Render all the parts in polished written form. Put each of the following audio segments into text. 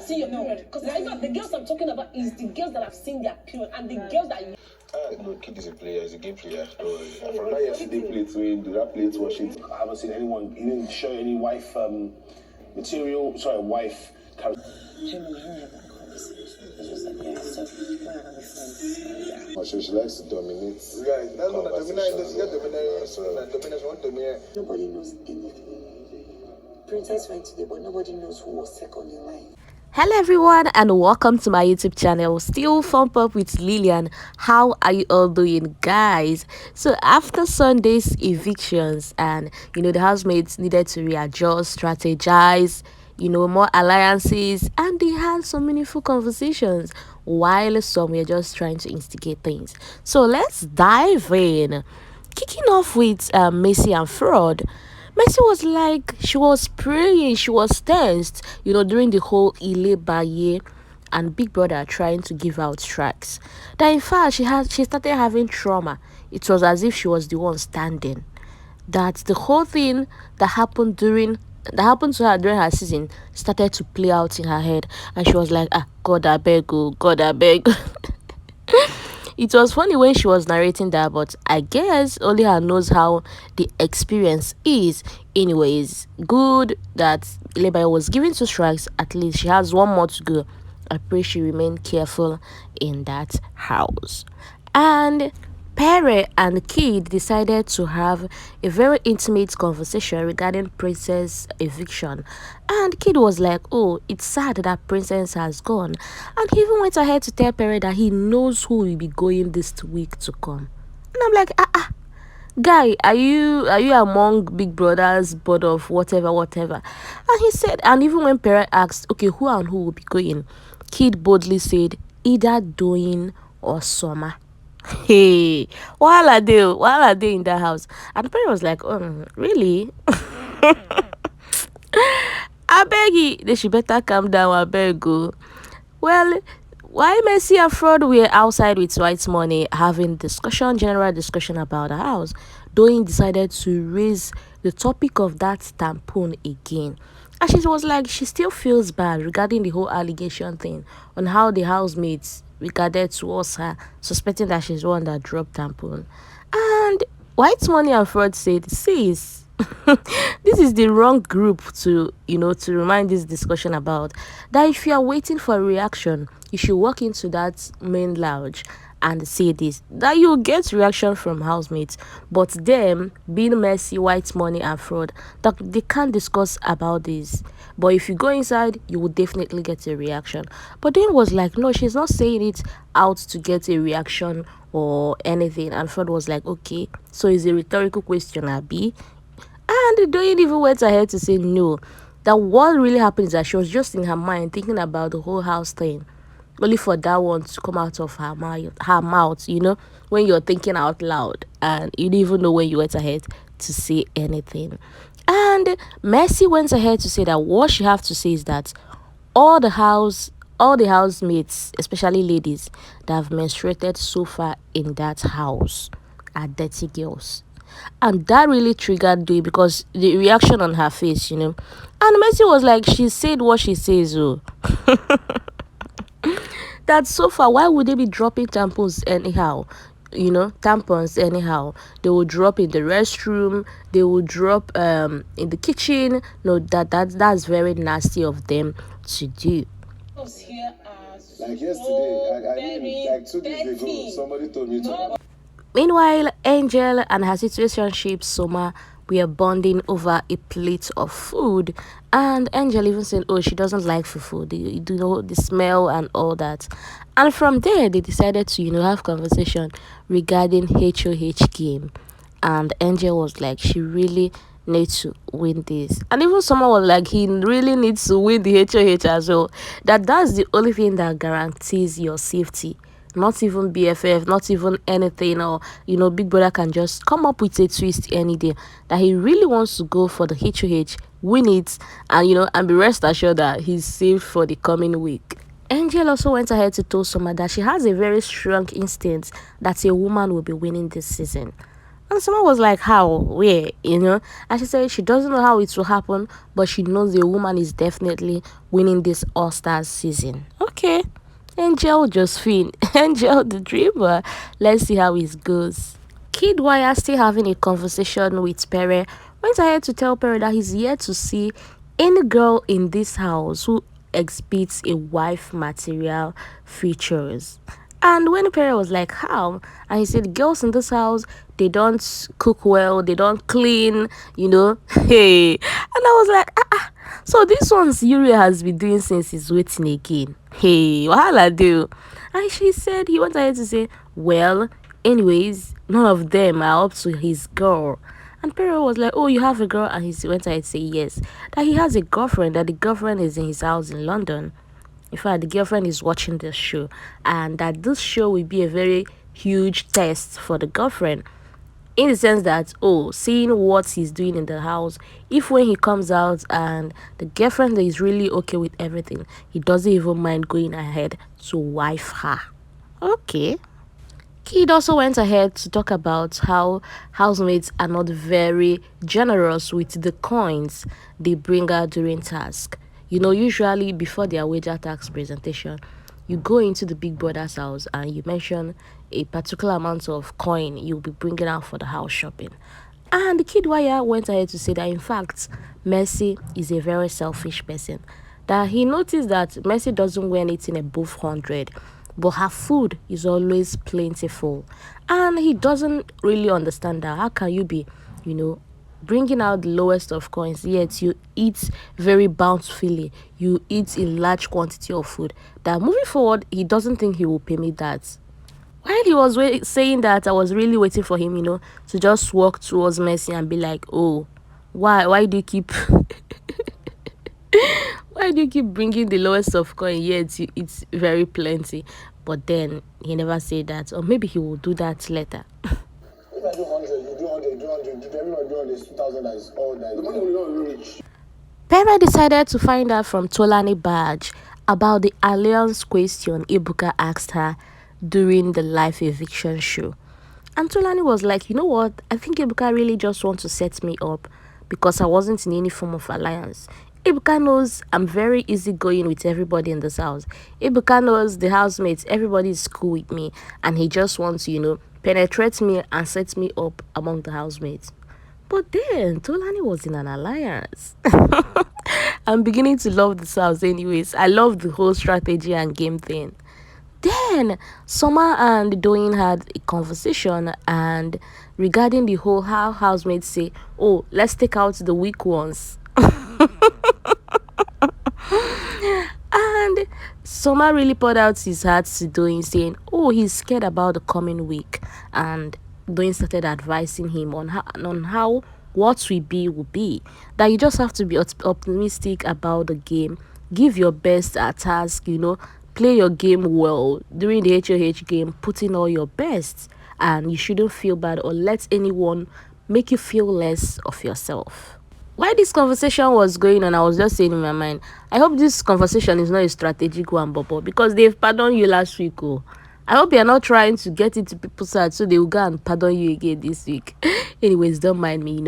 see your period. Because the girls I'm talking about is the girls that have seen their period and the girls that you. No, kid is a player, he's a game player. From that yesterday play to do that play to watch it. I haven't seen anyone, he didn't show any wife wife. So she likes to dominate. Yeah, that's what dominate. Nobody knows anything. Princess went today, but nobody knows who was second in line. Hello everyone and welcome to my YouTube channel. Still Fun Up with Lillian. How are you all doing, guys? So after Sunday's evictions and the housemates needed to readjust, strategize, more alliances, and they had some meaningful conversations while some were just trying to instigate things. So let's dive in. Kicking off with Messi and Fraud. Messi was like, she was praying, she was tensed, during the whole Ile Baye and Big Brother trying to give out strikes. That in fact, she started having trauma. It was as if she was the one standing. That the whole thing that happened to her during her season started to play out in her head. And she was like, God I beg, oh, God I beg. It was funny when she was narrating that, but I guess only her knows how the experience is. Anyways, good that Ilebaya was given 2 strikes. At least she has 1 more to go. I pray she remain careful in that house. And Pere and Kid decided to have a very intimate conversation regarding Princess eviction. And Kid was like, oh, it's sad that Princess has gone. And he even went ahead to tell Pere that he knows who will be going this week to come. And I'm like, guy, are you among Big Brother's board of whatever? And he said, and even when Pere asked, okay, who and who will be going, Kid boldly said, either Doyin or Summer. Hey, while are they in that house? And the parent was like, really? I beg you, they should better calm down. I beg you. Well, while Messi and Fraud were outside with White Money having general discussion about the house, Doyin decided to raise the topic of that tampon again. And she was like, she still feels bad regarding the whole allegation thing on how the housemates regarded towards her, suspecting that she's the one that dropped tampon. And White Money and Fraud said, sis, this is the wrong group to remind this discussion about. That if you are waiting for a reaction, you should walk into that main lounge and say this, that you'll get reaction from housemates, but them being Messi, White Money and Fraud, that they can't discuss about this. But if you go inside, you will definitely get a reaction. But then was like, no, she's not saying it out to get a reaction or anything. And Fraud was like, okay, so it's a rhetorical question, Abby. And Doyin even went ahead to say no, that what really happened is that she was just in her mind thinking about the whole house thing, only for that one to come out of her mouth, when you're thinking out loud and you didn't even know when you went ahead to say anything. And Messi went ahead to say that what she have to say is that all the housemates, especially ladies that have menstruated so far in that house, are dirty girls. And that really triggered Doyin because the reaction on her face, And Messi was like, she said what she says, oh. That so far, why would they be dropping tampons anyhow? Tampons anyhow. They will drop in the restroom. They will drop in the kitchen. No, that's very nasty of them to do. Like yesterday, like 2 days ago, somebody told me to. Meanwhile, Angel and her situationship Soma were bonding over a plate of food, and Angel even said, oh, she doesn't like fufu, the smell and all that. And from there they decided to have conversation regarding HOH game, and Angel was like, she really needs to win this. And even someone was like, he really needs to win the HOH as well. That's the only thing that guarantees your safety. Not even BFF, not even anything, or Big Brother can just come up with a twist any day. That he really wants to go for the HOH, win it, and and be rest assured that he's safe for the coming week. Angel also went ahead to tell Soma that she has a very strong instinct that a woman will be winning this season. And someone was like, how? Where? And she said she doesn't know how it will happen, but she knows the woman is definitely winning this All Stars season. Okay. Angel Josephine. Angel the dreamer. Let's see how it goes. Kid Wire, still having a conversation with Pere, went ahead to tell Pere that he's yet to see any girl in this house who exhibits a wife material features. And when Pere was like, how? And he said, girls in this house, they don't cook well, they don't clean. Hey. And I was like, so this one's Yuri has been doing since he's waiting again. Hey, wahala do. And she said, he went ahead to say, well, anyways, none of them are up to his girl. And Pero was like, oh, you have a girl? And he went ahead to say yes. That he has a girlfriend, that the girlfriend is in his house in London. In fact, the girlfriend is watching this show. And that this show will be a very huge test for the girlfriend, in the sense that, oh, seeing what he's doing in the house, if when he comes out and the girlfriend is really okay with everything, he doesn't even mind going ahead to wife her. Okay. Kid also went ahead to talk about how housemates are not very generous with the coins they bring out during task. Usually before their wager tax presentation, you go into the big brother's house and you mention a particular amount of coin you'll be bringing out for the house shopping. And the Kid Wire went ahead to say that, in fact, Mercy is a very selfish person. That he noticed that Mercy doesn't wear anything above 100, but her food is always plentiful. And he doesn't really understand that. How can you be, bringing out the lowest of coins, yet you eat very bountifully, you eat in large quantity of food? That moving forward, he doesn't think he will pay me that. While he was saying that, I was really waiting for him, to just walk towards Mercy and be like, oh, why do you keep why do you keep bringing the lowest of coin, yet it's very plenty? But then he never said that, or maybe he will do that later. If I do 100, you do 100, do 100. If everyone do 100, 2,000, that is all that. The money will not reach. Pere decided to find out from Tolani Badge about the alliance question Ibuka asked her during the live eviction show. And Tolani was like, you know what? I think Ibuka really just wants to set me up because I wasn't in any form of alliance. Ibuka knows I'm very easygoing with everybody in this house. Ibuka knows the housemates, everybody is cool with me. And he just wants to, penetrate me and set me up among the housemates. But then Tolani was in an alliance. I'm beginning to love this house anyways. I love the whole strategy and game thing. Then Summer and Doyin had a conversation, and regarding the whole how housemates say, oh, let's take out the weak ones. And Summer really poured out his heart to Doyin, saying, oh, he's scared about the coming week. And Doyin started advising him on how what will be. That you just have to be optimistic about the game. Give your best at task, play your game well. During the HOH game, put in all your best. And you shouldn't feel bad or let anyone make you feel less of yourself. While this conversation was going on, I was just saying in my mind, I hope this conversation is not a strategic one, Bobo, because they've pardoned you last week. Oh, I hope you're not trying to get into people's side so they will go and pardon you again this week. Anyways, don't mind me,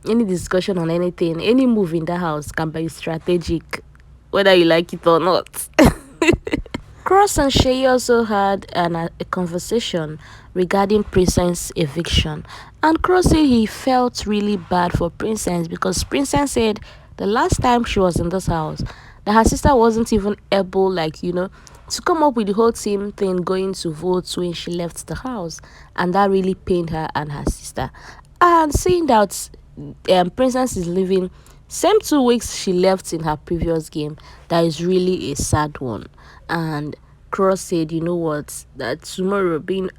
Any discussion on anything, any move in the house can be strategic, whether you like it or not. Cross and Seyi also had a conversation regarding Princess eviction. And Cross said he felt really bad for Princess because Princess said the last time she was in this house, that her sister wasn't even able, to come up with the whole team thing going to vote when she left the house. And that really pained her and her sister. And saying that Princess is leaving, same 2 weeks she left in her previous game, that is really a sad one. And Cross said, you know what, that tomorrow being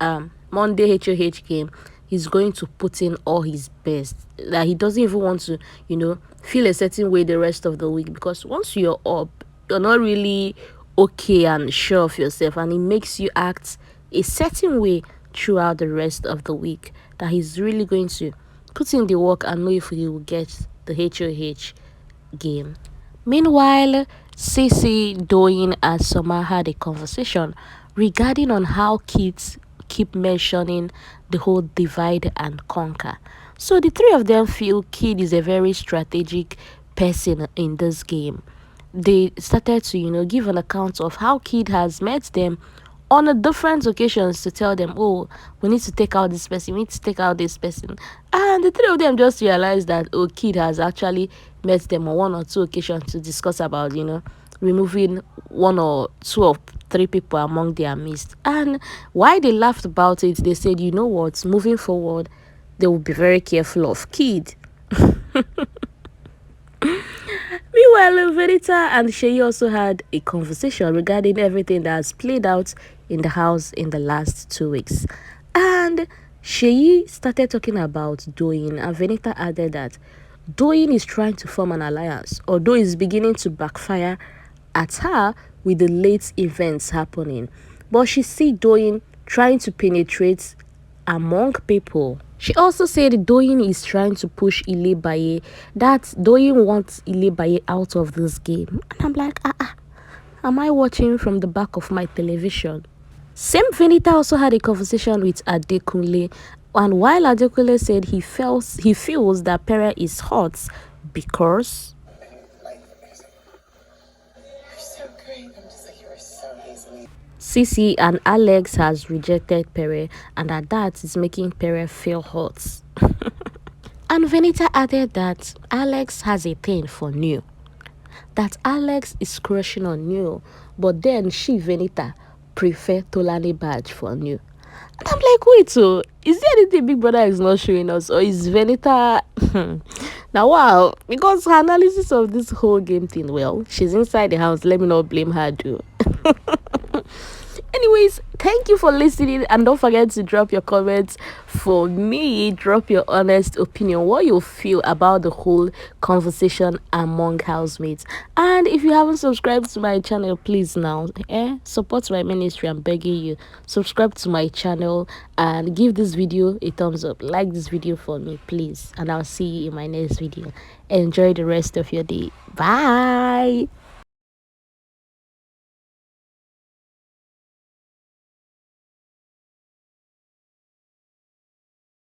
Monday HOH game, he's going to put in all his best. That he doesn't even want to, feel a certain way the rest of the week, because once you're up, you're not really okay and sure of yourself, and it makes you act a certain way throughout the rest of the week. That he's really going to put in the work and know if he will get the HOH game. Meanwhile, Sisi, Doyin, and Summer had a conversation regarding on how keep mentioning the whole divide and conquer. So the three of them feel Kid is a very strategic person in this game. They started to, give an account of how Kid has met them on a different occasions to tell them, oh, we need to take out this person, we need to take out this person. And the three of them just realized that, oh, Kid has actually met them on one or two occasions to discuss about, removing one or two or three people among their midst. And why they laughed about it, they said, you know what, moving forward, they will be very careful of Kid. Meanwhile, Venita and Seyi also had a conversation regarding everything that has played out in the house in the last 2 weeks. And Seyi started talking about Doyin, and Venita added that Doyin is trying to form an alliance, although it's beginning to backfire at her with the late events happening. But she see Doyin trying to penetrate among people. She also said Doyin is trying to push Ilebaye, that Doyin wants Ilebaye out of this game. And I'm like, am I watching from the back of my television? Same Venita also had a conversation with Adekunle, and while Adekunle said he feels that Pere is hot because Sisi and Alex has rejected Pere, and that is making Pere feel hot. And Venita added that Alex has a thing for New. That Alex is crushing on New, but then she, Venita, prefer Tolani badge for New. And I'm like, wait, so is there anything Big Brother is not showing us, or is Venita now? Wow, because her analysis of this whole game thing, well, she's inside the house. Let me not blame her, do. Anyways, thank you for listening, and don't forget to drop your comments for me. Drop your honest opinion, what you feel about the whole conversation among housemates. And if you haven't subscribed to my channel, please now support my ministry. I'm begging you, subscribe to my channel and give this video a thumbs up. Like this video for me, please, and I'll see you in my next video. Enjoy the rest of your day. Bye.